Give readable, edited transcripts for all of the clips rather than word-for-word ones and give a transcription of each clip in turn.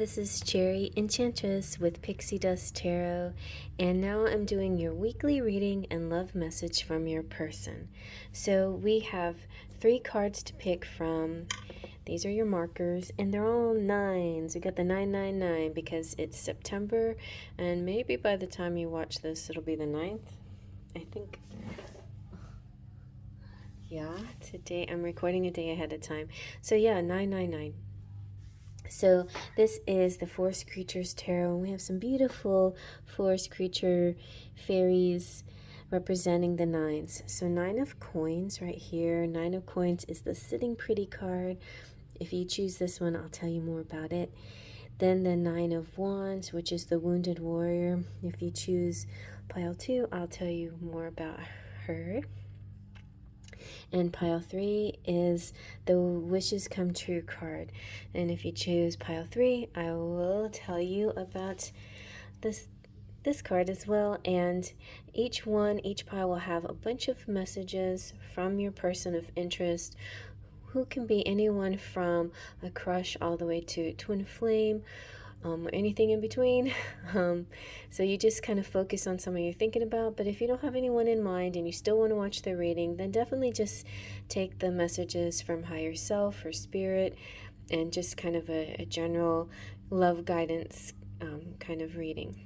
this is Cherry Enchantress with Pixie Dust Tarot, and now I'm doing your weekly reading and love message from your person. So we have 3 cards to pick from. These are your markers, and they're all 9s. We got the 999 because it's September, and maybe by the time you watch this, it'll be the 9th. I think. Yeah, today I'm recording a day ahead of time. So yeah, 999. So this is the Forest Creatures Tarot, and we have some beautiful forest creature fairies representing the 9s. So 9 of coins right here. 9 of coins is the Sitting Pretty card. If you choose this one, I'll tell you more about it. Then the 9 of wands, which is the Wounded Warrior. If you choose pile 2, I'll tell you more about her. And pile 3 is the Wishes Come True card. And if you choose pile 3, I will tell you about this card as well. And each pile will have a bunch of messages from your person of interest, who can be anyone from a crush all the way to twin flame, or anything in between. So you just kind of focus on someone you're thinking about. But if you don't have anyone in mind and you still want to watch the reading, then definitely just take the messages from higher self or spirit and just kind of a general love guidance kind of reading.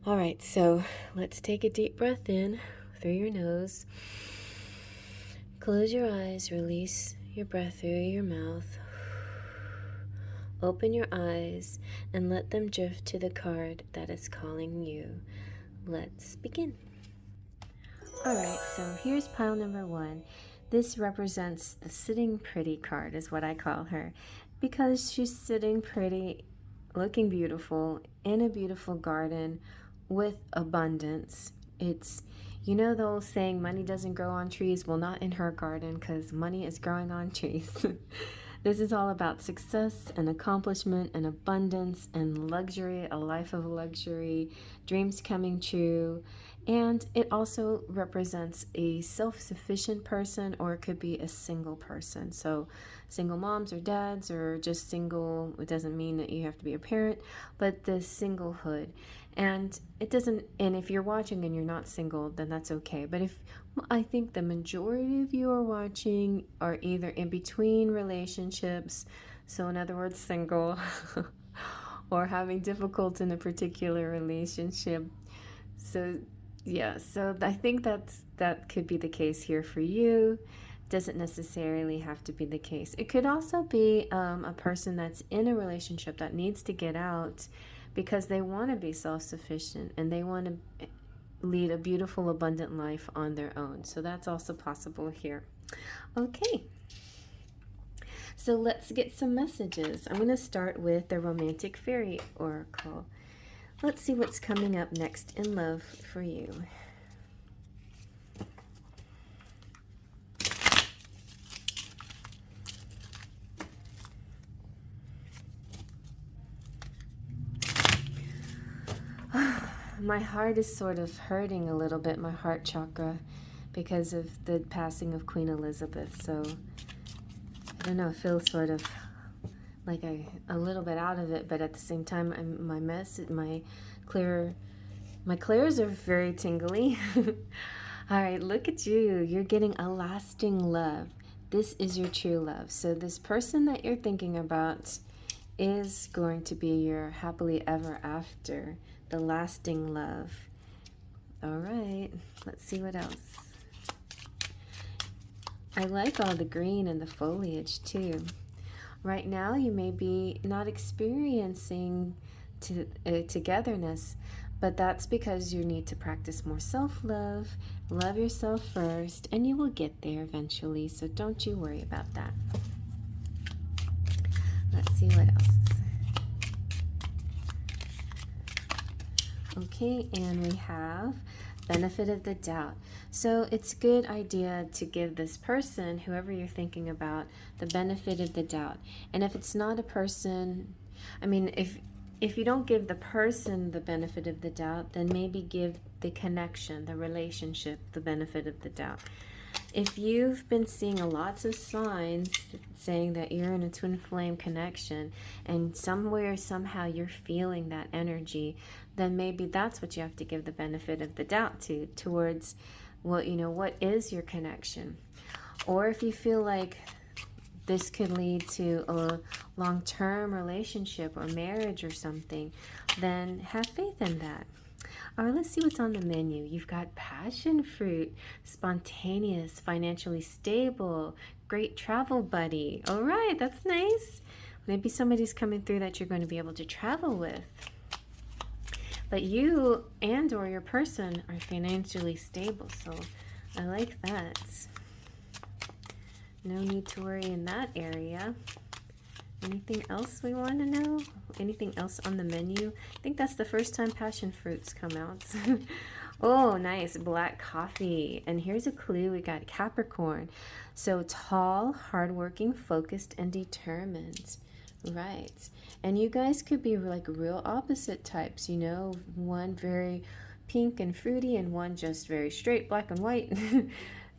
All right, so let's take a deep breath in through your nose. Close your eyes, release your breath through your mouth. Open your eyes and let them drift to the card that is calling you. Let's begin. Alright, so here's pile number 1. This represents the Sitting Pretty card, is what I call her, because she's sitting pretty, looking beautiful, in a beautiful garden with abundance. It's, you know the old saying, money doesn't grow on trees? Well, not in her garden, because money is growing on trees. This is all about success and accomplishment and abundance and luxury, a life of luxury, dreams coming true. And it also represents a self-sufficient person, or it could be a single person. So single moms or dads, or just single, it doesn't mean that you have to be a parent, but the singlehood. And it doesn't, and if you're watching and you're not single, then that's okay. But if I think the majority of you are watching are either in between relationships, so in other words, single, or having difficulty in a particular relationship. So yeah, so I think that could be the case here for you. Doesn't necessarily have to be the case. It could also be a person that's in a relationship that needs to get out because they want to be self-sufficient and they want to lead a beautiful, abundant life on their own. So that's also possible here. Okay, so let's get some messages. I'm going to start with the Romantic Fairy Oracle. Let's see what's coming up next in love for you. My heart is sort of hurting a little bit, my heart chakra, because of the passing of Queen Elizabeth. So I don't know, I feel sort of like a little bit out of it, but at the same time, my clairs are very tingly. All right, look at you. You're getting a lasting love. This is your true love. So this person that you're thinking about is going to be your happily ever after, the lasting love. All right, let's see what else. I like all the green and the foliage too. Right now, you may be not experiencing togetherness, but that's because you need to practice more self-love, love yourself first, and you will get there eventually, so don't you worry about that. Let's see what else. Okay, and we have benefit of the doubt. So it's a good idea to give this person, whoever you're thinking about, the benefit of the doubt. And if it's not a person, I mean, if you don't give the person the benefit of the doubt, then maybe give the connection, the relationship, the benefit of the doubt. If you've been seeing lots of signs saying that you're in a twin flame connection and somewhere, somehow you're feeling that energy, then maybe that's what you have to give the benefit of the doubt to, towards what, you know, what is your connection? Or if you feel like this could lead to a long-term relationship or marriage or something, then have faith in that. All right, let's see what's on the menu. You've got passion fruit, spontaneous, financially stable, great travel buddy. All right, that's nice. Maybe somebody's coming through that you're going to be able to travel with. But you and or your person are financially stable, so I like that. No need to worry in that area. Anything else we want to know? Anything else on the menu? I think that's the first time passion fruits come out. Oh, nice. Black coffee. And here's a clue. We got Capricorn. So tall, hardworking, focused, and determined. Right. And you guys could be like real opposite types, you know, one very pink and fruity and one just very straight, black and white,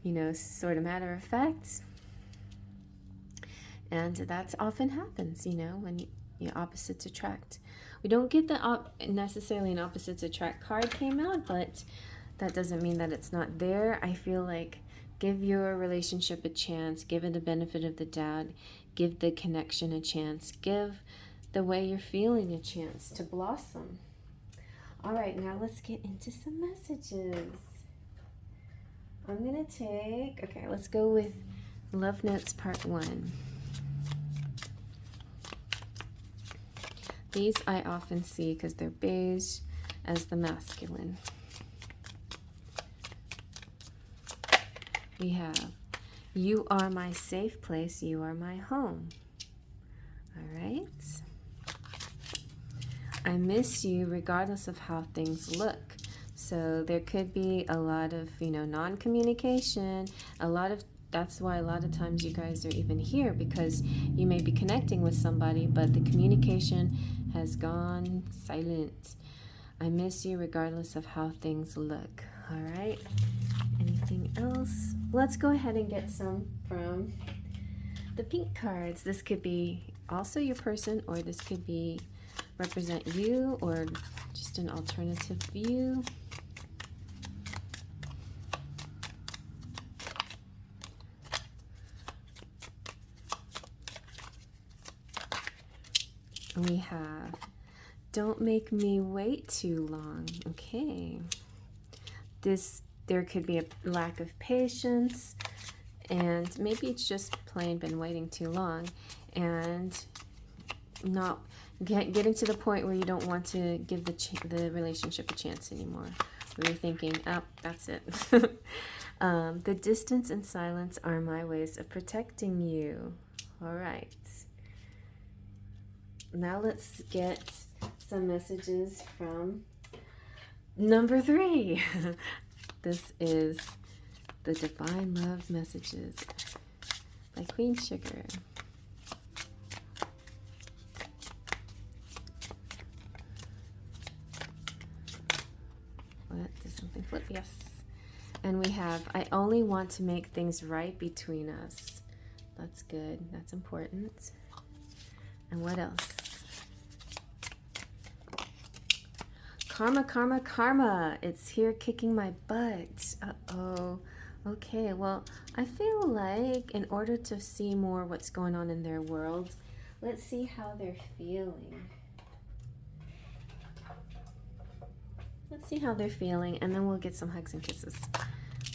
you know, sort of matter of fact. And that often happens, you know, when you opposites attract. We don't get the necessarily an opposites attract card came out, but that doesn't mean that it's not there. I feel like give your relationship a chance, give it the benefit of the doubt, give the connection a chance, give the way you're feeling a chance to blossom. All right, now let's get into some messages. I'm gonna take, okay, let's go with Love Notes Part 1. These I often see because they're beige as the masculine. We have, you are my safe place, you are my home. All right. I miss you regardless of how things look. So there could be a lot of, you know, non-communication, that's why a lot of times you guys are even here, because you may be connecting with somebody, but the communication has gone silent. I miss you regardless of how things look. All right. Anything else? Let's go ahead and get some from the pink cards. This could be also your person, or this could be represent you, or just an alternative view. We have, don't make me wait too long. Okay. There could be a lack of patience, and maybe it's just plain been waiting too long, and not getting to the point where you don't want to give the relationship a chance anymore. Where you're thinking, oh, that's it. The distance and silence are my ways of protecting you. All right. Now let's get some messages from number 3. This is the Divine Love Messages by Queen Sugar. What? Did something flip? Yes. And we have, I only want to make things right between us. That's good. That's important. And what else? Karma, karma, karma. It's here kicking my butt. Uh-oh. Okay, well, I feel like in order to see more what's going on in their world, let's see how they're feeling. Let's see how they're feeling, and then we'll get some hugs and kisses.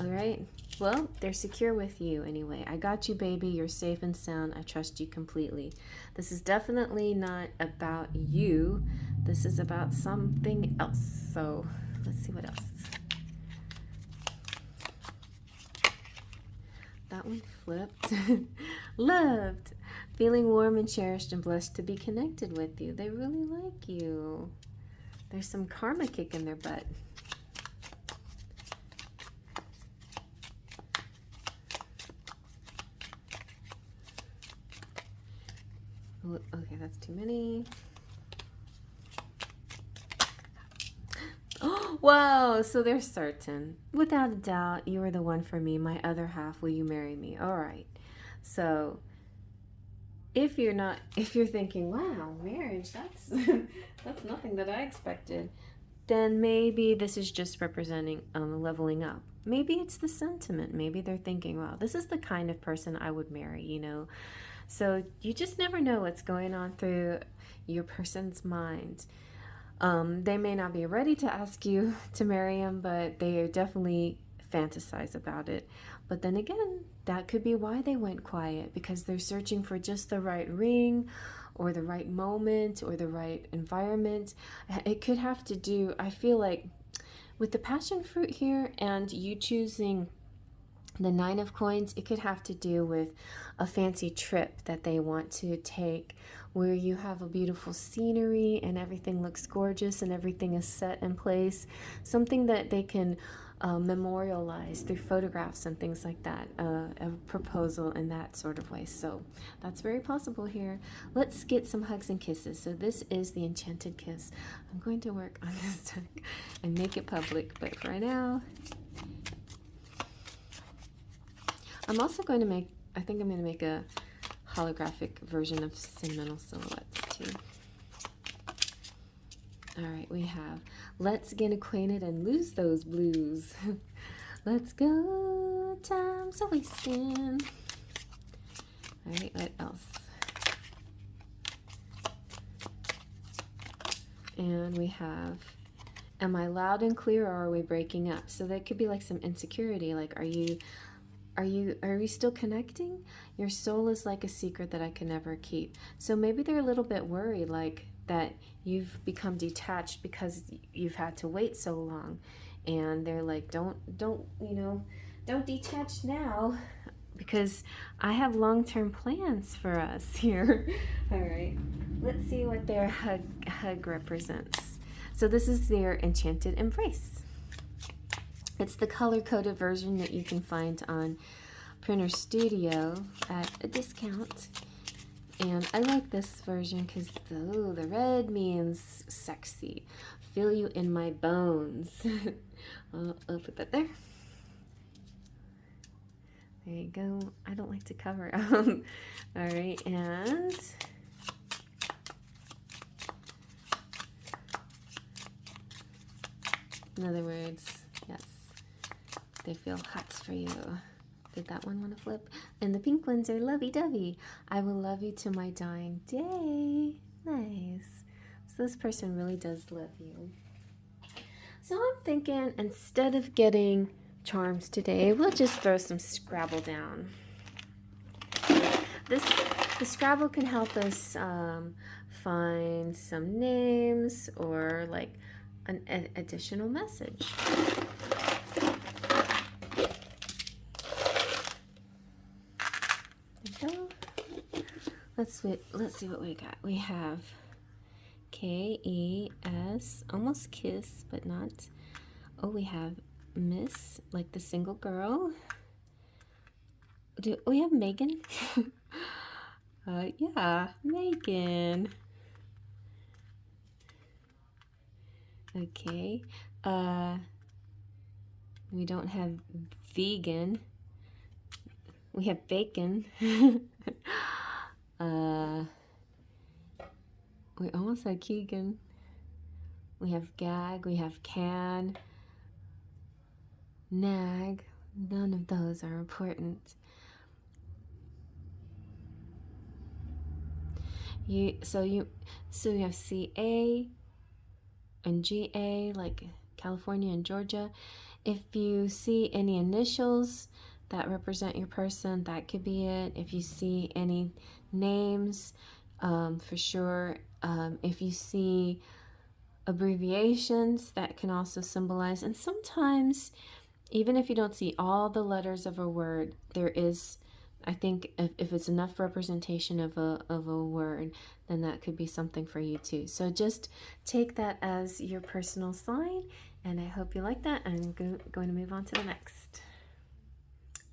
All right? Well, they're secure with you anyway. I got you, baby. You're safe and sound. I trust you completely. This is definitely not about you. This is about something else. So let's see what else. That one flipped. Loved. Feeling warm and cherished and blessed to be connected with you. They really like you. There's some karma kicking their butt. Okay, that's too many. Whoa, so they're certain. Without a doubt, you are the one for me. My other half, will you marry me? All right. So if you're thinking, wow, marriage, that's that's nothing that I expected, then maybe this is just representing leveling up. Maybe it's the sentiment. Maybe they're thinking, wow, this is the kind of person I would marry, you know? So you just never know what's going on through your person's mind. They may not be ready to ask you to marry them, but they are definitely fantasize about it. But then again, that could be why they went quiet, because they're searching for just the right ring or the right moment or the right environment. It could have to do, I feel like, with the passion fruit here and you choosing the 9 of coins, it could have to do with a fancy trip that they want to take where you have a beautiful scenery and everything looks gorgeous and everything is set in place. Something that they can memorialize through photographs and things like that. A proposal in that sort of way. So that's very possible here. Let's get some hugs and kisses. So this is the Enchanted Kiss. I'm going to work on this deck and make it public, but for now, I'm also going to make, I think I'm going to make a holographic version of Sentimental Silhouettes too. All right, we have Let's Get Acquainted and Lose Those Blues. Let's go, time's a wasting. All right, what else? And we have, am I loud and clear or are we breaking up? So that could be like some insecurity, like are we still connecting? Your soul is like a secret that I can never keep. So maybe they're a little bit worried, like that you've become detached because you've had to wait so long, and they're like, don't detach now, because I have long-term plans for us here. All right, let's see what their hug represents. So this is their Enchanted Embrace. It's the color-coded version that you can find on Printer Studio at a discount. And I like this version because the red means sexy. Feel you in my bones. I'll put that there. There you go. I don't like to cover. All right, and in other words, yes, they feel hots for you. Did that one want to flip? And the pink ones are lovey-dovey. I will love you to my dying day. Nice. So this person really does love you. So I'm thinking instead of getting charms today, we'll just throw some Scrabble down. The Scrabble can help us find some names or like an additional message. Let's see what we got. We have K-E-S, almost kiss, but not. Oh, we have Miss, like the single girl. Do we have Megan? Yeah, Megan. Okay. We don't have vegan. We have bacon. We almost had Keegan. We have gag. We have can. Nag. None of those are important. So you have CA and GA, like California and Georgia. If you see any initials that represent your person, that could be it. If you see any names, for sure. If you see abbreviations, that can also symbolize. And sometimes, even if you don't see all the letters of a word, there is, I think, if it's enough representation of a word, then that could be something for you too. So just take that as your personal sign, and I hope you like that. I'm going to move on to the next.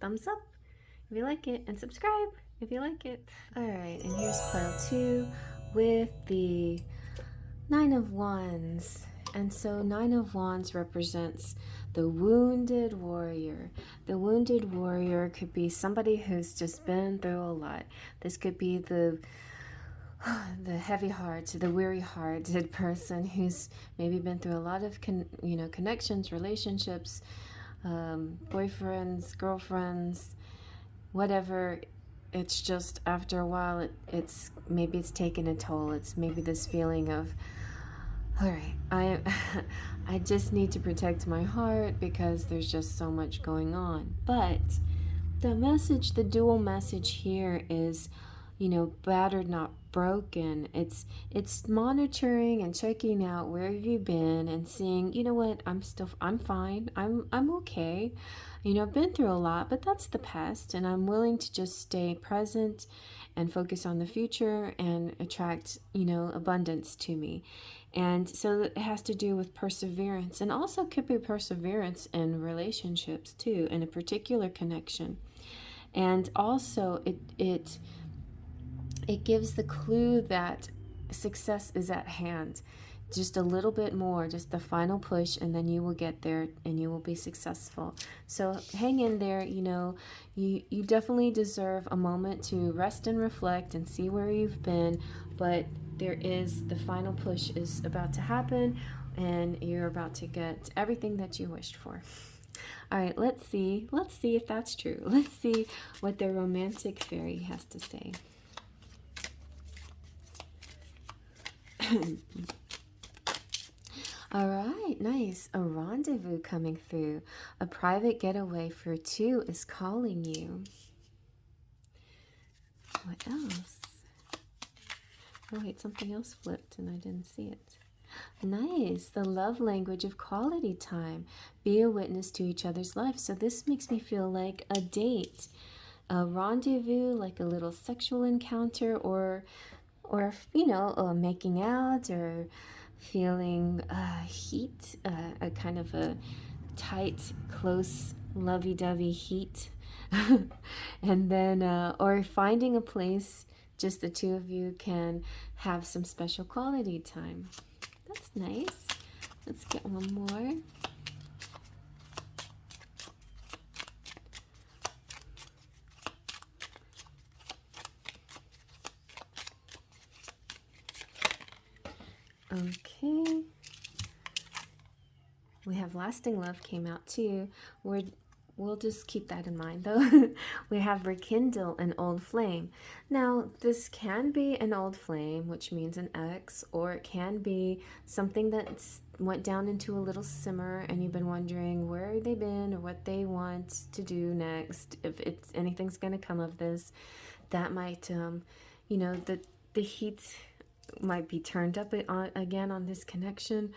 Thumbs up if you like it, and subscribe if you like it. All right, and here's pile 2 with the 9 of Wands. And so Nine of Wands represents the wounded warrior. The wounded warrior could be somebody who's just been through a lot. This could be the heavy hearted, the weary hearted person who's maybe been through a lot of connections, relationships, boyfriends, girlfriends, whatever. It's just after a while it's maybe it's taken a toll. It's maybe this feeling of, all right, I just need to protect my heart because there's just so much going on. But the dual message here is, battered, not broken. It's monitoring and checking out where you've been and seeing, you know what, I'm fine. I'm okay. I've been through a lot, but that's the past, and I'm willing to just stay present and focus on the future and attract, abundance to me. And so it has to do with perseverance, and also could be perseverance in relationships too, in a particular connection. And also it gives the clue that success is at hand. Just a little bit more, just the final push, and then you will get there and you will be successful. So hang in there. You definitely deserve a moment to rest and reflect and see where you've been, but the final push is about to happen, and you're about to get everything that you wished for. All right, let's see if that's true. Let's see what the romantic fairy has to say. All right, nice. A rendezvous coming through. A private getaway for two is calling you. What else? Oh, wait, something else flipped and I didn't see it. Nice. The love language of quality time. Be a witness to each other's life. So this makes me feel like a date, a rendezvous, like a little sexual encounter, or making out, or feeling heat, a kind of a tight, close, lovey-dovey heat. And then, or finding a place just the two of you can have some special quality time. That's nice. Let's get one more. Okay. We have Lasting Love came out too. We'll just keep that in mind though. We have Rekindle an Old Flame. Now, this can be an old flame, which means an ex, or it can be something that's went down into a little simmer and you've been wondering where they've been or what they want to do next. If anything's going to come of this, that might, the heat might be turned up again on this connection.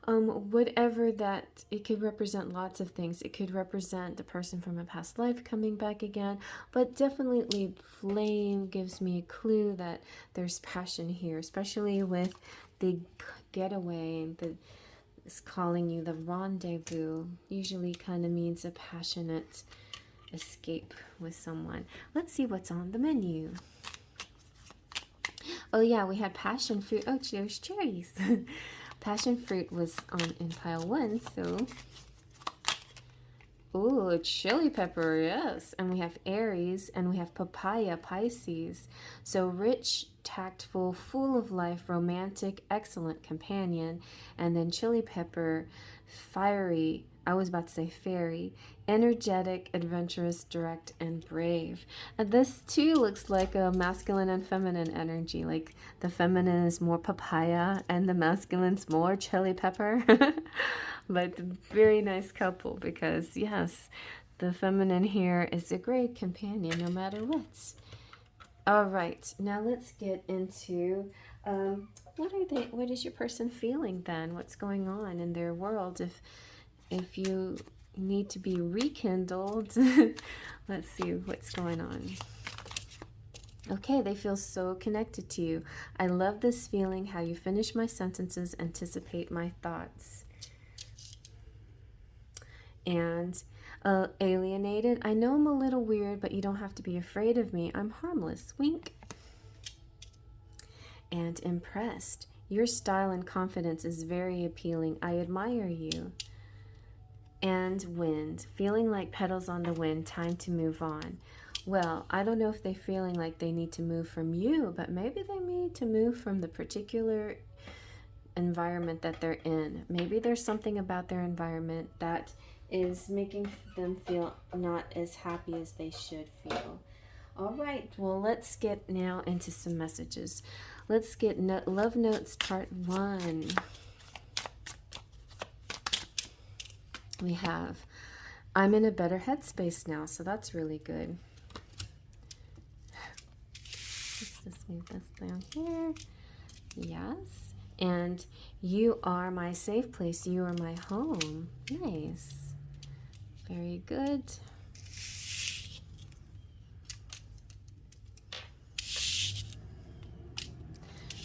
Whatever that, it could represent lots of things. It could represent the person from a past life coming back again, but definitely flame gives me a clue that there's passion here, especially with the getaway. It's calling you the rendezvous. Usually kind of means a passionate escape with someone. Let's see what's on the menu. Oh yeah, we had passion fruit. Oh, there's cherries. Passion fruit was in pile 1, so. Oh, chili pepper, yes. And we have Aries, and we have papaya, Pisces. So rich, tactful, full of life, romantic, excellent companion. And then chili pepper, fiery, I was about to say fairy, energetic, adventurous, direct, and brave. And this too looks like a masculine and feminine energy. Like the feminine is more papaya and the masculine's more chili pepper. But very nice couple, because yes, the feminine here is a great companion no matter what. All right, now let's get into what is your person feeling then? What's going on in their world? If you need to be rekindled, let's see what's going on. Okay, they feel so connected to you. I love this feeling, how you finish my sentences, anticipate my thoughts. And alienated, I know I'm a little weird, but you don't have to be afraid of me. I'm harmless, wink. And impressed, Your style and confidence is very appealing. I admire you. And wind, feeling like petals on the wind, time to move on. Well, I don't know if they're feeling like they need to move from you, but maybe they need to move from the particular environment that they're in. Maybe there's something about their environment that is making them feel not as happy as they should feel. All right, well, let's get now into some messages. Let's get Love Notes Part 1. We have, I'm in a better headspace now, so that's really good. Let's just move this down here. Yes. And you are my safe place. You are my home. Nice. Very good.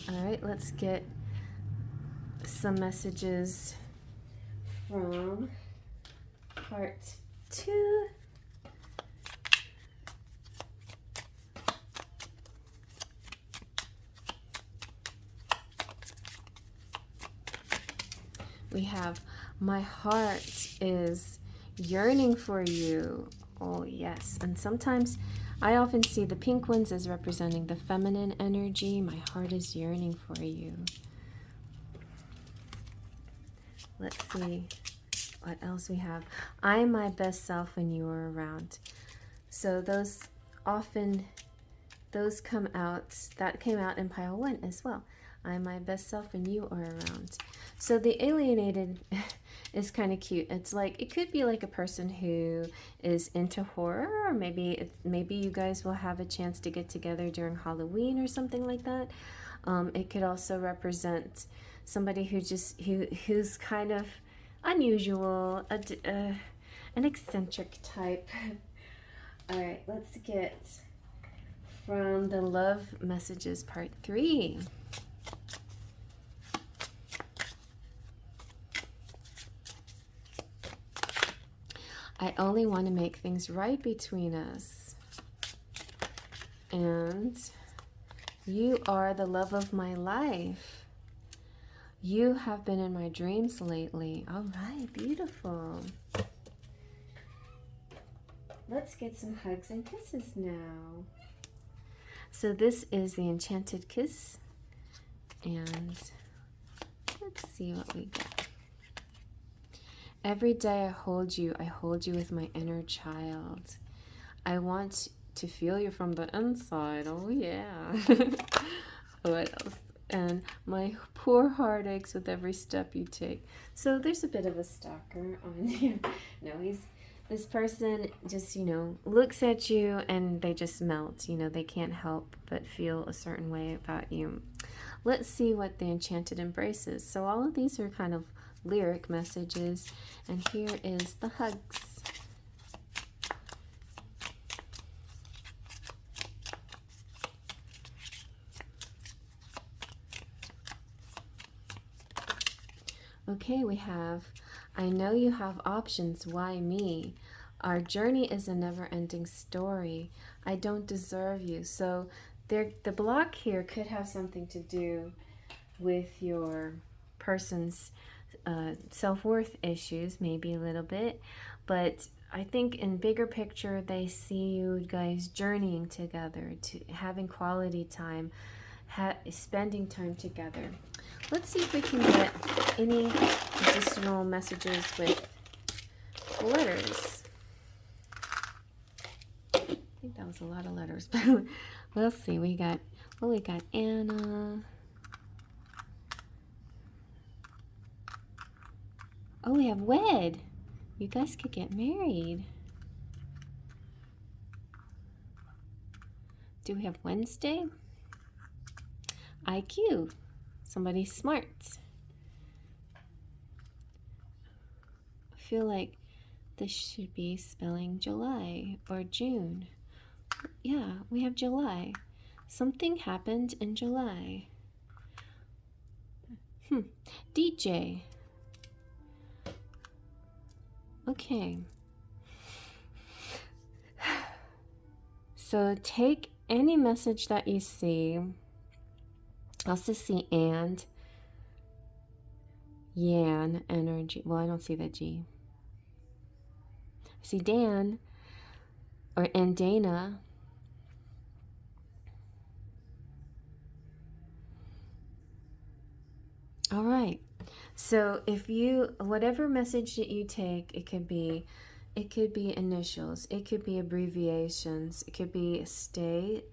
All right, let's get some messages from Part 2. We have, my heart is yearning for you. Oh, yes. And sometimes I often see the pink ones as representing the feminine energy. My heart is yearning for you. Let's see what else we have. I am my best self when you are around. So those come out, that came out in pile 1 as well. I am my best self when you are around. So the alienated is kind of cute. It's like, it could be like a person who is into horror, or maybe you guys will have a chance to get together during Halloween or something like that. It could also represent somebody who's kind of unusual, an eccentric type. All right, let's get from the Love Messages Part 3. I only want to make things right between us. And you are the love of my life. You have been in my dreams lately. All right, beautiful. Let's get some hugs and kisses now. So this is the Enchanted Kiss. And let's see what we get. Every day I hold you with my inner child. I want to feel you from the inside. Oh yeah. What else? And my poor heart aches with every step you take. So there's a bit of a stalker on here. No, this person just, looks at you and they just melt. They can't help but feel a certain way about you. Let's see what the Enchanted Embrace is. So all of these are kind of lyric messages, and here is the hugs. Okay, we have, I know you have options, why me? Our journey is a never-ending story. I don't deserve you. So the block here could have something to do with your person's self-worth issues, maybe a little bit, but I think in bigger picture they see you guys journeying together, to having quality time, spending time together. Let's see if we can get any additional messages with letters. I think that was a lot of letters, but we'll see. We got Anna. Oh, we have wed. You guys could get married. Do we have Wednesday? IQ. Somebody smart. I feel like this should be spelling July or June. Yeah, we have July. Something happened in July. DJ. Okay. So take any message that you see. I also see and. Yan energy. Well, I don't see that G. I see Dan and Dana. All right. So if you, whatever message that you take, it could be initials, it could be abbreviations, it could be a state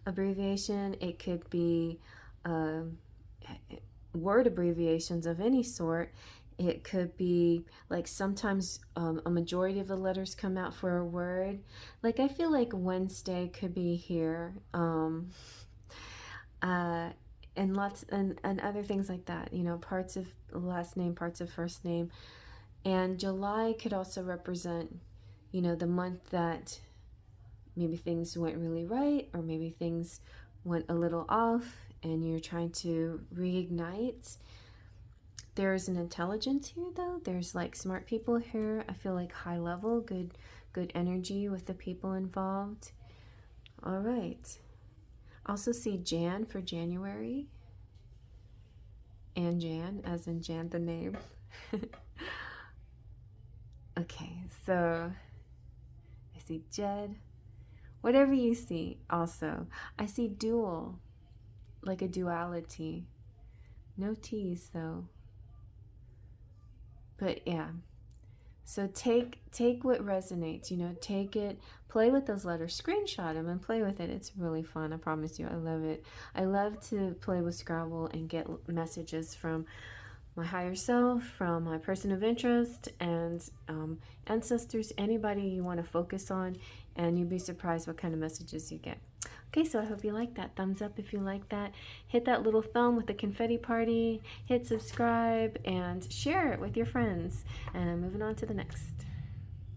abbreviation, it could be word abbreviations of any sort. It could be like sometimes a majority of the letters come out for a word. Like I feel like Wednesday could be here. And lots and other things like that, you know, parts of last name, parts of first name. And July could also represent, you know, the month that maybe things went really right, or maybe things went a little off and you're trying to reignite. There's an intelligence here though. There's like smart people here. I feel like high level, good energy with the people involved. All right. Also see Jan for January. And Jan, as in Jan the name. Okay, so I see Jed. Whatever you see, also. I see dual, like a duality. No T's though. But yeah. So take what resonates, you know, take it, play with those letters, screenshot them and play with it. It's really fun, I promise you. I love it. I love to play with Scrabble and get messages from my higher self, from my person of interest, and ancestors, anybody you want to focus on, and you'd be surprised what kind of messages you get. Okay, so I hope you like that. Thumbs up if you like that. Hit that little thumb with the confetti party. Hit subscribe and share it with your friends. And I'm moving on to the next.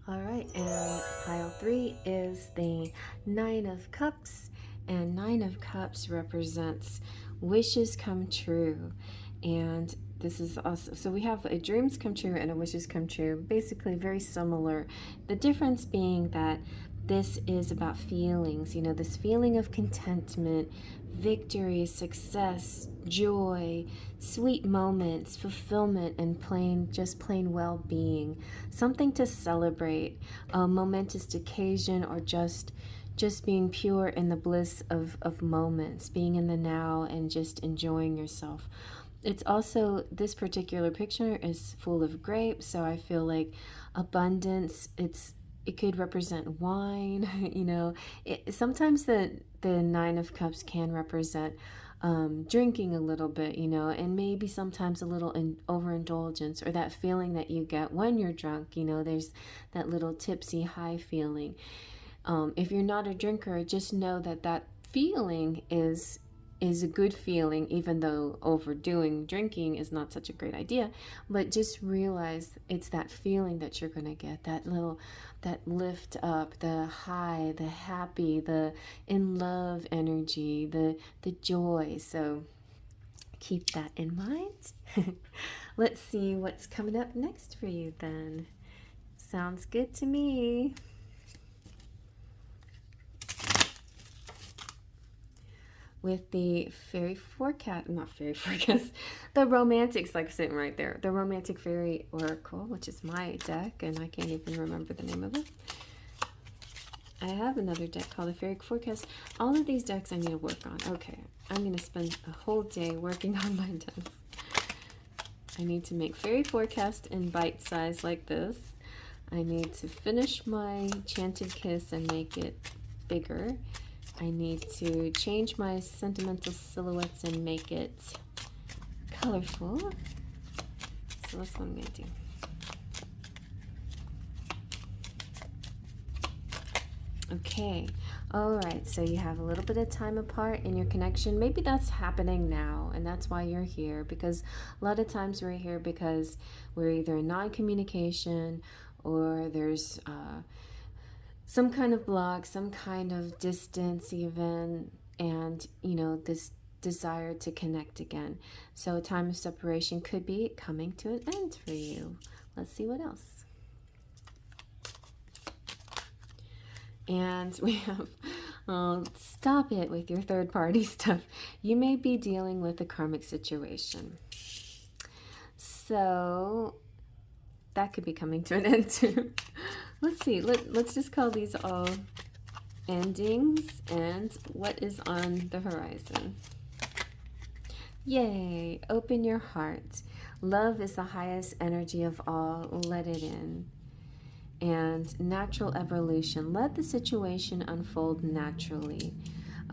All right, and pile 3 is the 9 of Cups. And 9 of Cups represents wishes come true. And this is also, so we have a dreams come true and a wishes come true, basically very similar. The difference being that this is about feelings, you know, this feeling of contentment, victory, success, joy, sweet moments, fulfillment, and plain well-being. Something to celebrate, a momentous occasion, or just being pure in the bliss of moments, being in the now and just enjoying yourself. It's also, this particular picture is full of grapes, so I feel like abundance. It could represent wine, you know. Sometimes the 9 of Cups can represent drinking a little bit, you know, and maybe sometimes a little overindulgence, or that feeling that you get when you're drunk, you know. There's that little tipsy high feeling. If you're not a drinker, just know that that feeling is a good feeling, even though overdoing drinking is not such a great idea. But just realize it's that feeling that you're going to get, that lift up, the high, the happy, the in love energy, the joy. So keep that in mind. Let's see what's coming up next for you then. Sounds good to me. With the fairy forecast, not fairy forecast, the romantics, like sitting right there, the romantic fairy oracle, which is my deck, and I can't even remember the name of it. I have another deck called the fairy forecast. All of these decks I need to work on. Okay, I'm going to spend a whole day working on my decks. I need to make fairy forecast in bite size like this. I need to finish my Enchanted Kiss and make it bigger. I need to change my Sentimental Silhouettes and make it colorful. So that's what I'm going to do. Okay, all right, so you have a little bit of time apart in your connection. Maybe that's happening now, and that's why you're here, because a lot of times we're here because we're either in non-communication, or there's some kind of block, some kind of distance even, and, you know, this desire to connect again. So a time of separation could be coming to an end for you. Let's see what else. And we have, stop it with your third party stuff. You may be dealing with a karmic situation. So that could be coming to an end too. Let's see. Let's just call these all endings and what is on the horizon. Yay! Open your heart. Love is the highest energy of all. Let it in. And natural evolution. Let the situation unfold naturally.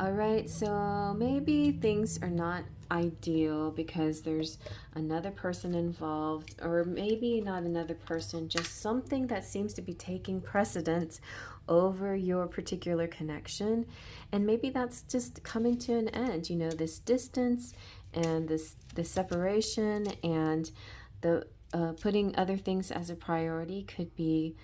All right, so maybe things are not ideal because there's another person involved, or maybe not another person, just something that seems to be taking precedence over your particular connection. And maybe that's just coming to an end, you know, this distance and this separation and the putting other things as a priority could be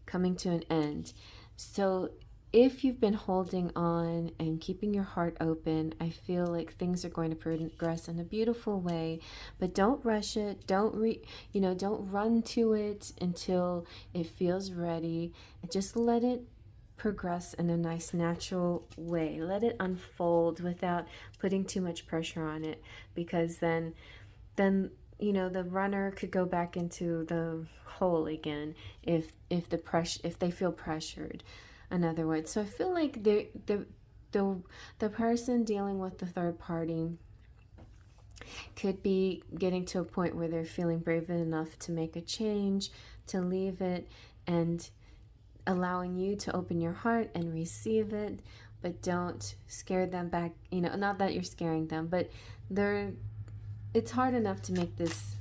coming to an end. So if you've been holding on and keeping your heart open, I feel like things are going to progress in a beautiful way. But don't rush it. Don't run to it until it feels ready. And just let it progress in a nice natural way. Let it unfold without putting too much pressure on it, because then you know, the runner could go back into the hole again if they feel pressured, in other words. So I feel like the person dealing with the third party could be getting to a point where they're feeling brave enough to make a change, to leave it, and allowing you to open your heart and receive it. But don't scare them back, you know, not that you're scaring them, but it's hard enough to make this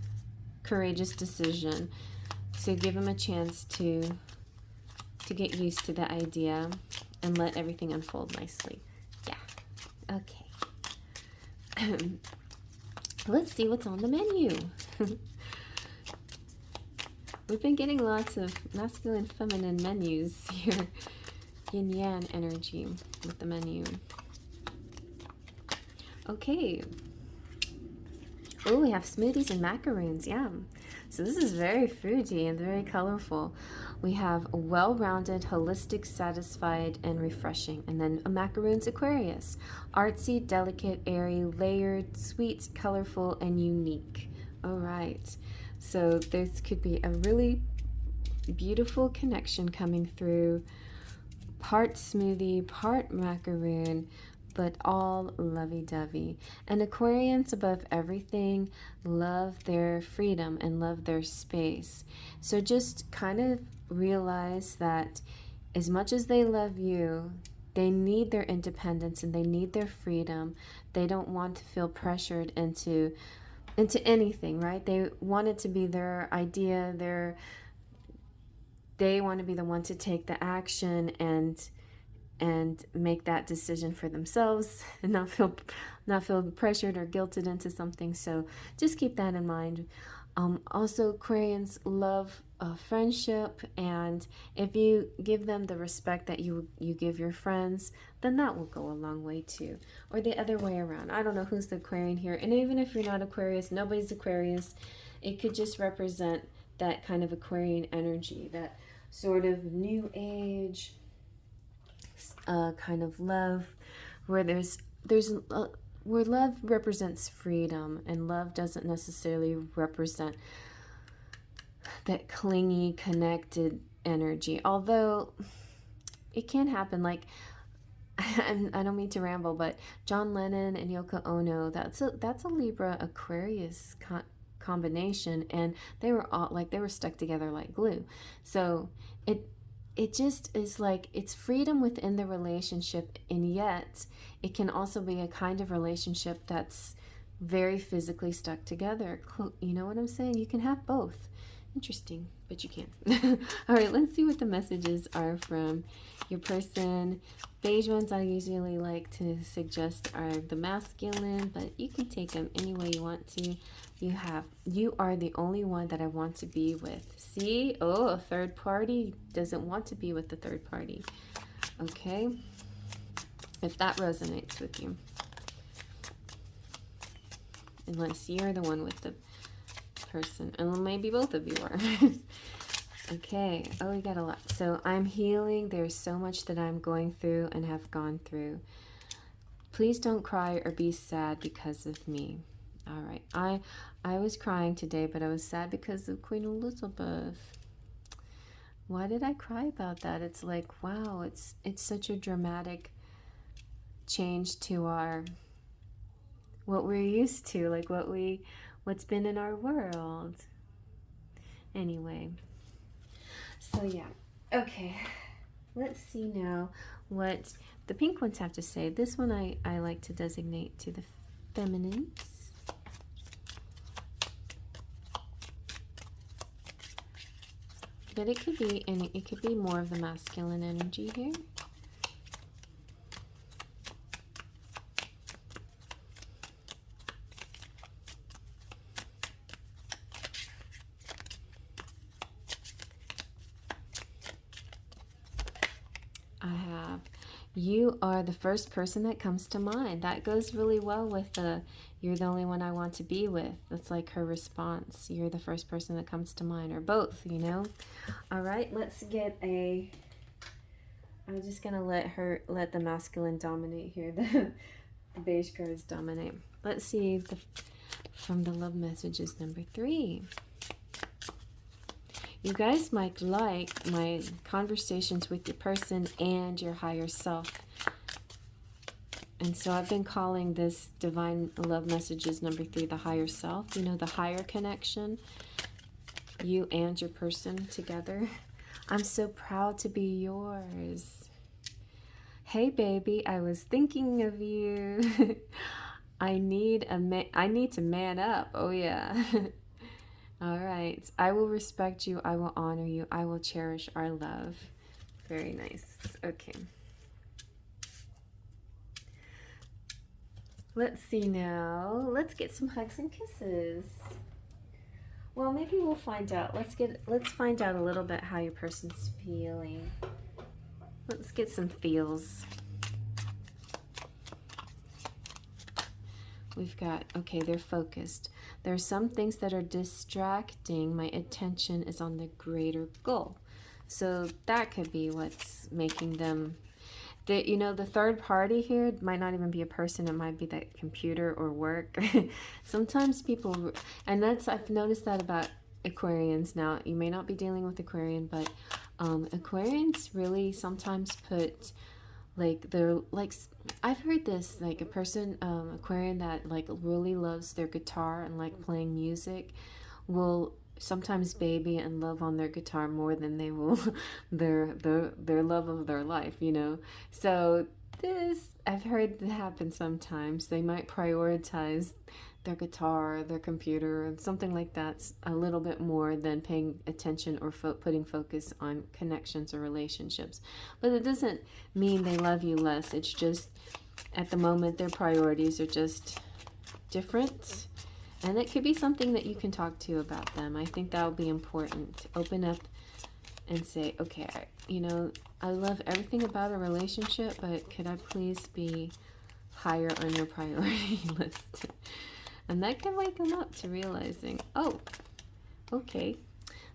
courageous decision. So give them a chance to get used to the idea and let everything unfold nicely. Yeah. Okay. Let's see what's on the menu. We've been getting lots of masculine, feminine menus here. Yin-yang energy with the menu. Okay. Oh, we have smoothies and macaroons. Yum. So this is very fruity and very colorful. We have well-rounded, holistic, satisfied, and refreshing. And then a macaroons Aquarius. Artsy, delicate, airy, layered, sweet, colorful, and unique. All right. So this could be a really beautiful connection coming through. Part smoothie, part macaroon, but all lovey-dovey. And Aquarians, above everything, love their freedom and love their space. So just kind of realize that as much as they love you, they need their independence and they need their freedom. They don't want to feel pressured into anything, right? They want it to be their idea, they want to be the one to take the action and make that decision for themselves and not feel pressured or guilted into something. So just keep that in mind. Also, Aquarians love friendship, and if you give them the respect that you give your friends, then that will go a long way too. Or the other way around. I don't know who's the Aquarian here, and even if you're not Aquarius, nobody's Aquarius, it could just represent that kind of Aquarian energy, that sort of new age kind of love, where where love represents freedom, and love doesn't necessarily represent that clingy, connected energy. Although it can happen, like I don't mean to ramble, but John Lennon and Yoko Ono, that's a Libra Aquarius combination, and they were stuck together like glue. So it just is like, it's freedom within the relationship, and yet it can also be a kind of relationship that's very physically stuck together. You know what I'm saying? You can have both. Interesting, but you can. All right, let's see what the messages are from your person. Beige ones I usually like to suggest are the masculine, but you can take them any way you want to. You are the only one that I want to be with. See? Oh, a third party doesn't want to be with the third party. Okay? If that resonates with you. Unless you're the one with the person. And maybe both of you are. Okay. Oh, we got a lot. So I'm healing. There's so much that I'm going through and have gone through. Please don't cry or be sad because of me. All right. I was crying today, but I was sad because of Queen Elizabeth. Why did I cry about that? It's like, wow, it's such a dramatic change to our what we're used to, like what's been in our world. Anyway. So yeah. Okay. Let's see now what the pink ones have to say. This one I like to designate to the feminines. But it could be more of the masculine energy here. I have, you are the first person that comes to mind. That goes really well with the, you're the only one I want to be with. That's like her response. You're the first person that comes to mind, or both, you know? All right, let's get a, I'm just gonna let the masculine dominate here. The beige cards dominate. Let's see from the love messages number 3. You guys might like my conversations with your person and your higher self. And so I've been calling this divine love messages number 3 the higher self. You know, the higher connection. You and your person together. I'm so proud to be yours. Hey baby, I was thinking of you. I need to man up. Oh yeah. All right. I will respect you. I will honor you. I will cherish our love. Very nice. Okay. Let's see now. Let's get some hugs and kisses. Well, maybe we'll find out. Let's find out a little bit how your person's feeling. Let's get some feels. We've got, okay, they're focused. There are some things that are distracting. My attention is on the greater goal. So that could be what's making them, you know, the third party here might not even be a person. It might be that computer or work. Sometimes people, and I've noticed that about Aquarians. Now, you may not be dealing with Aquarian, but Aquarians really sometimes put, like, they're like, I've heard this, like a person, Aquarian that like really loves their guitar and like playing music will sometimes baby and love on their guitar more than they will their love of their life, you know. So this, I've heard that happen sometimes. They might prioritize their guitar, their computer, something like that a little bit more than paying attention or putting focus on connections or relationships. But it doesn't mean they love you less. It's just at the moment their priorities are just different. And it could be something that you can talk to about them. I think that will be important. Open up and say, okay, you know, I love everything about a relationship, but could I please be higher on your priority list? And that can wake them up to realizing, oh, okay.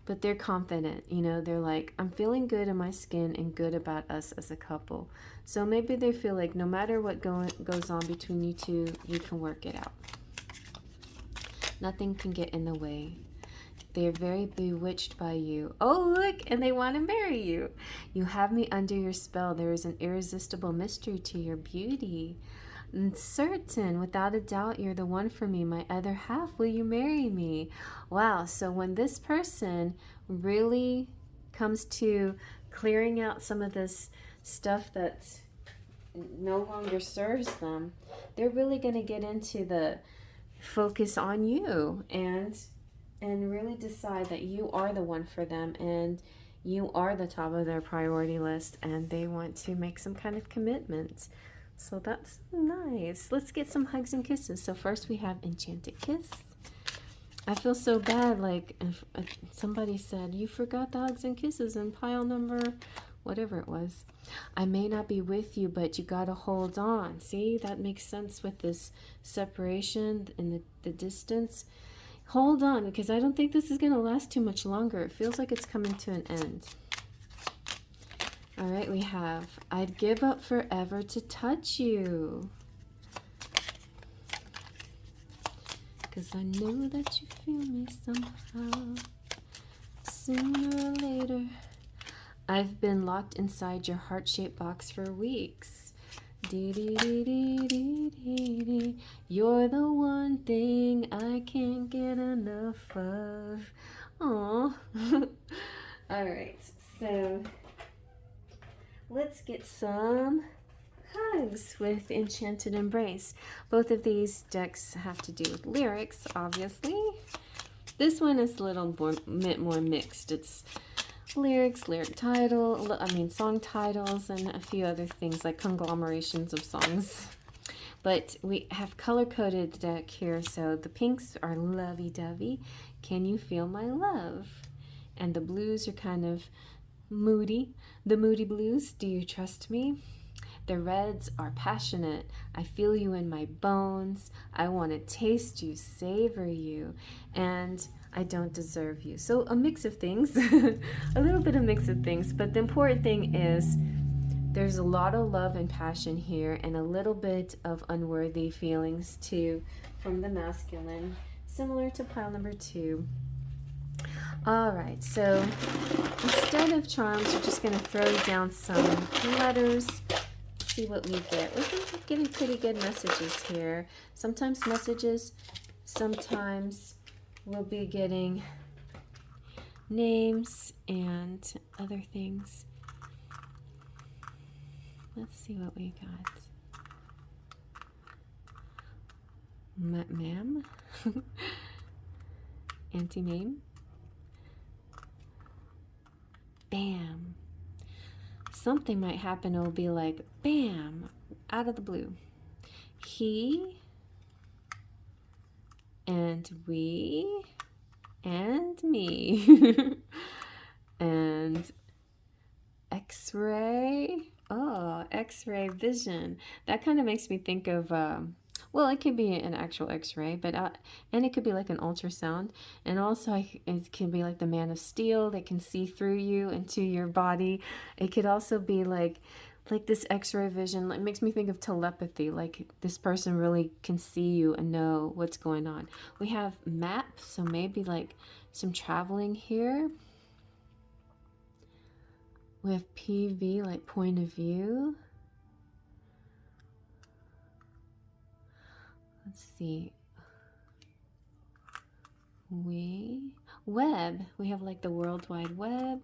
But they're confident, you know, they're like, I'm feeling good in my skin and good about us as a couple. So maybe they feel like no matter what goes on between you two, you can work it out. Nothing can get in the way. They're very bewitched by you. Oh, look, and they want to marry you. You have me under your spell. There is an irresistible mystery to your beauty. And certain, without a doubt, you're the one for me. My other half, will you marry me? Wow, so when this person really comes to clearing out some of this stuff that no longer serves them, they're really going to get into the focus on you and really decide that you are the one for them and you are the top of their priority list and they want to make some kind of commitment. So that's nice. Let's get some hugs and kisses. So first we have Enchanted Kiss. I feel so bad, like if somebody said, you forgot the hugs and kisses in pile number, whatever it was. I may not be with you, but you gotta hold on. See, that makes sense with this separation and the distance. Hold on, because I don't think this is gonna last too much longer. It feels like it's coming to an end. All right, we have, I'd give up forever to touch you. 'cause I know that you feel me somehow. Sooner or later, I've been locked inside your heart-shaped box for weeks. Dee dee dee dee dee dee dee. You're the one thing I can't get enough of. Aww. Alright, so let's get some hugs with Enchanted Embrace. Both of these decks have to do with lyrics, obviously. This one is a little more mixed. It's lyrics, song titles, and a few other things like conglomerations of songs. But we have color-coded deck here, so the pinks are lovey-dovey. Can you feel my love? And the blues are kind of moody. The moody blues, do you trust me? The reds are passionate. I feel you in my bones. I want to taste you, savor you, and I don't deserve you. So a mix of things, a little bit of mix of things, but the important thing is there's a lot of love and passion here and a little bit of unworthy feelings too from the masculine, similar to pile number 2. All right, so instead of charms, we're just going to throw down some letters. See what we get. We're getting pretty good messages here. Sometimes messages, sometimes we'll be getting names and other things. Let's see what we got. Ma'am? Auntie Mame? Bam. Something might happen. It'll be like, bam, out of the blue. He and we and me. And X-ray. Oh, X-ray vision. That kind of makes me think of, well, it could be an actual X-ray, but and it could be like an ultrasound, and also it can be like the Man of Steel that can see through you into your body. It could also be like this X-ray vision. It makes me think of telepathy, like this person really can see you and know what's going on. We have map, so maybe like some traveling here. We have PV, like point of view. Let's see. Web. We have like the World Wide Web.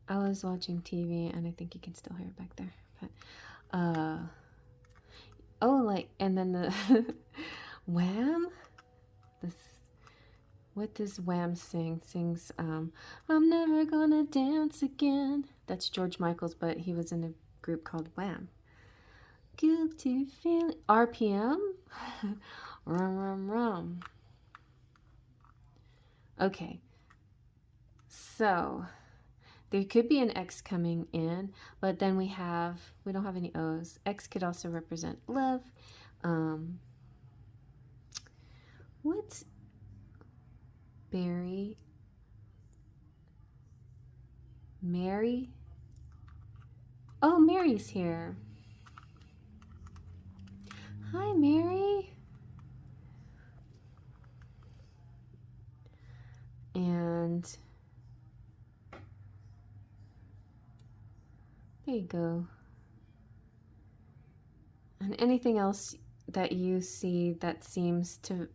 I was watching TV and I think you can still hear it back there. But oh, like, and then the Wham. What does Wham sing? Sings I'm never gonna dance again. That's George Michael's, but he was in a group called Wham. Guilty feeling. RPM. Rum. Okay. So there could be an X coming in, but then we don't have any O's. X could also represent love. What's Barry? Mary? Oh, Mary's here. Hi, Mary. And there you go. And anything else that you see that seems to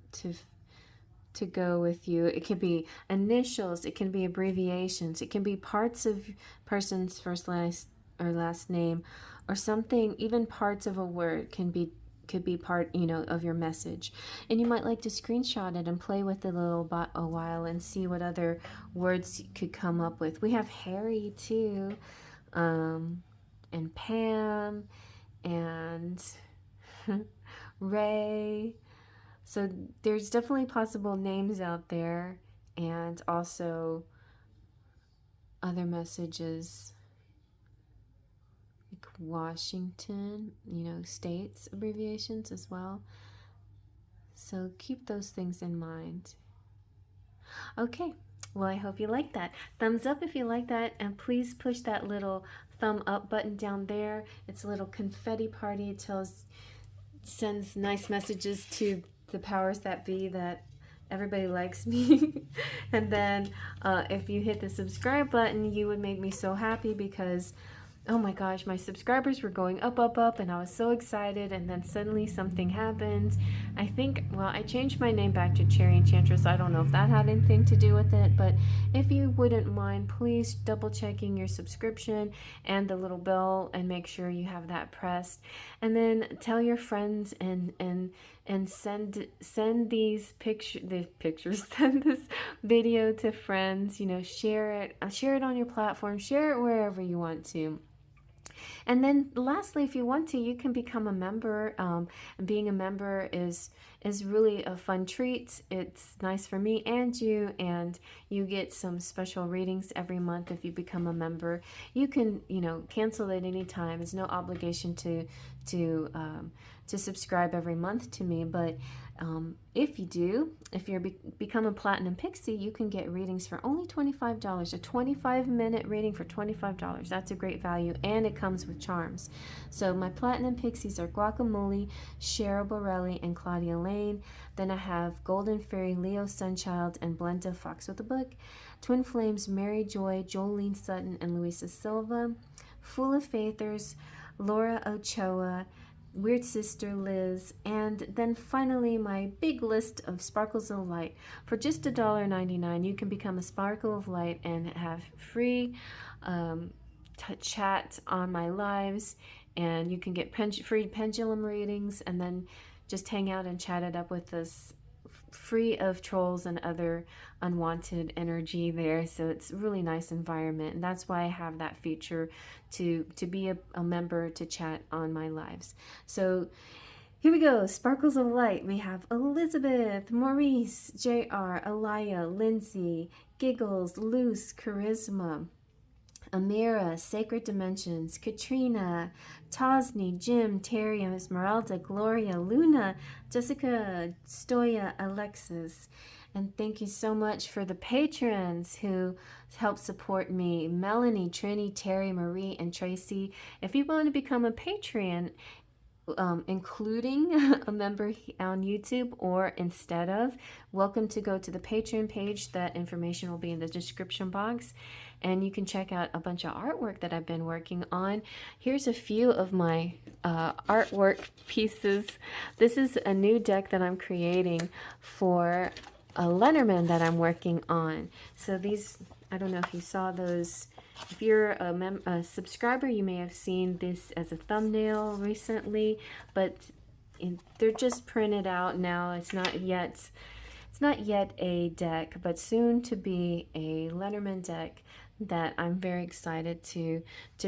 go with you. It could be initials, it can be abbreviations, it can be parts of person's first, last, or last name, or something. Even parts of a word could be part, of your message. And you might like to screenshot it and play with it a while and see what other words you could come up with. We have Harry too, and Pam, and Ray. So there's definitely possible names out there, and also other messages like Washington, states abbreviations as well. So keep those things in mind. Okay, Well, I hope you like that. Thumbs up if you like that, and please push that little thumb up button down there. It's a little confetti party. It sends nice messages to the powers that be that everybody likes me. And then if you hit the subscribe button, you would make me so happy because oh my gosh, my subscribers were going up, up, up, and I was so excited, and then suddenly something happened. I think, well, I changed my name back to Cherry Enchantress. I don't know if that had anything to do with it, but if you wouldn't mind, please double checking your subscription and the little bell and make sure you have that pressed. And then tell your friends and send these pictures send this video to friends, you know, share it on your platform, share it wherever you want to. And then lastly, if you want to, you can become a member. Being a member is really a fun treat. It's nice for me and you get some special readings every month if you become a member. You can, you know, cancel at any time. There's no obligation to subscribe every month to me, but if you become a Platinum Pixie, you can get readings for only $25. A 25-minute reading for $25. That's a great value, and it comes with charms. So my Platinum Pixies are Guacamole, Cheryl Borelli, and Claudia Lane. Then I have Golden Fairy, Leo Sunchild, and Blenda Fox with a Book. Twin Flames, Mary Joy, Jolene Sutton, and Luisa Silva. Full of Faithers, Laura Ochoa, Weird Sister Liz, and then finally my big list of Sparkles of Light. For just $1.99, you can become a Sparkle of Light and have free chat on my lives, and you can get free pendulum readings and then just hang out and chat it up with us, free of trolls and other unwanted energy there. So it's a really nice environment, and that's why I have that feature to be a member to chat on my lives. So here we go. Sparkles of Light. We have Elizabeth, Maurice, JR, Alaya, Lindsay, Giggles, Luce, Charisma, Amira, Sacred Dimensions, Katrina, Tosni, Jim, Terry, Esmeralda, Gloria, Luna, Jessica, Stoya, Alexis. And thank you so much for the patrons who help support me. Melanie, Trini, Terry, Marie, and Tracy. If you want to become a patron, including a member on YouTube or instead of, welcome to go to the Patreon page. That information will be in the description box, and you can check out a bunch of artwork that I've been working on. Here's a few of my artwork pieces. This is a new deck that I'm creating for a Lenormand that I'm working on. So these, I don't know if you saw those. If you're a subscriber, you may have seen this as a thumbnail recently, but they're just printed out now. It's not yet a deck, but soon to be a Lenormand deck that I'm very excited to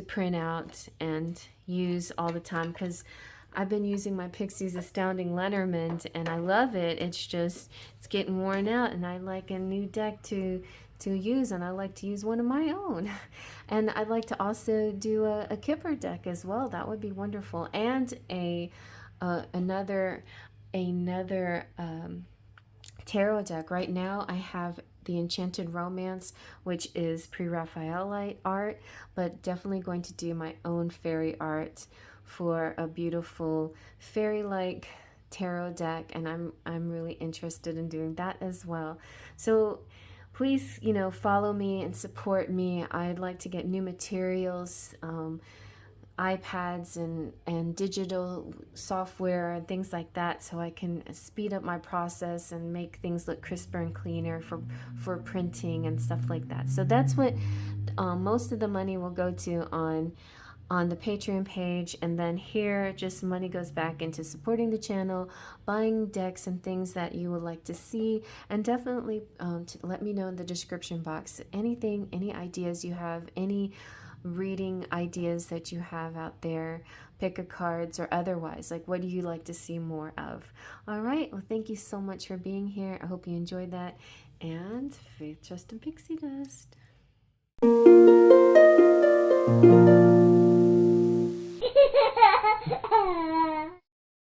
print out and use all the time, because I've been using my Pixie's Astounding Lenormand and I love it. It's getting worn out, and I like a new deck to use, and I like to use one of my own. And I'd like to also do a Kipper deck as well. That would be wonderful. And another tarot deck. Right now I have the Enchanted Romance, which is pre-Raphaelite art, but definitely going to do my own fairy art for a beautiful fairy-like tarot deck, and I'm really interested in doing that as well. So please, you know, follow me and support me. I'd like to get new materials, iPads and digital software and things like that, so I can speed up my process and make things look crisper and cleaner for printing and stuff like that. So that's what most of the money will go to on the Patreon page, and then here just money goes back into supporting the channel, buying decks and things that you would like to see, and definitely let me know in the description box any ideas you have, any reading ideas that you have out there, pick a cards or otherwise, like what do you like to see more of. All right, well, thank you so much for being here. I hope you enjoyed that, and faith, trust, and pixie dust.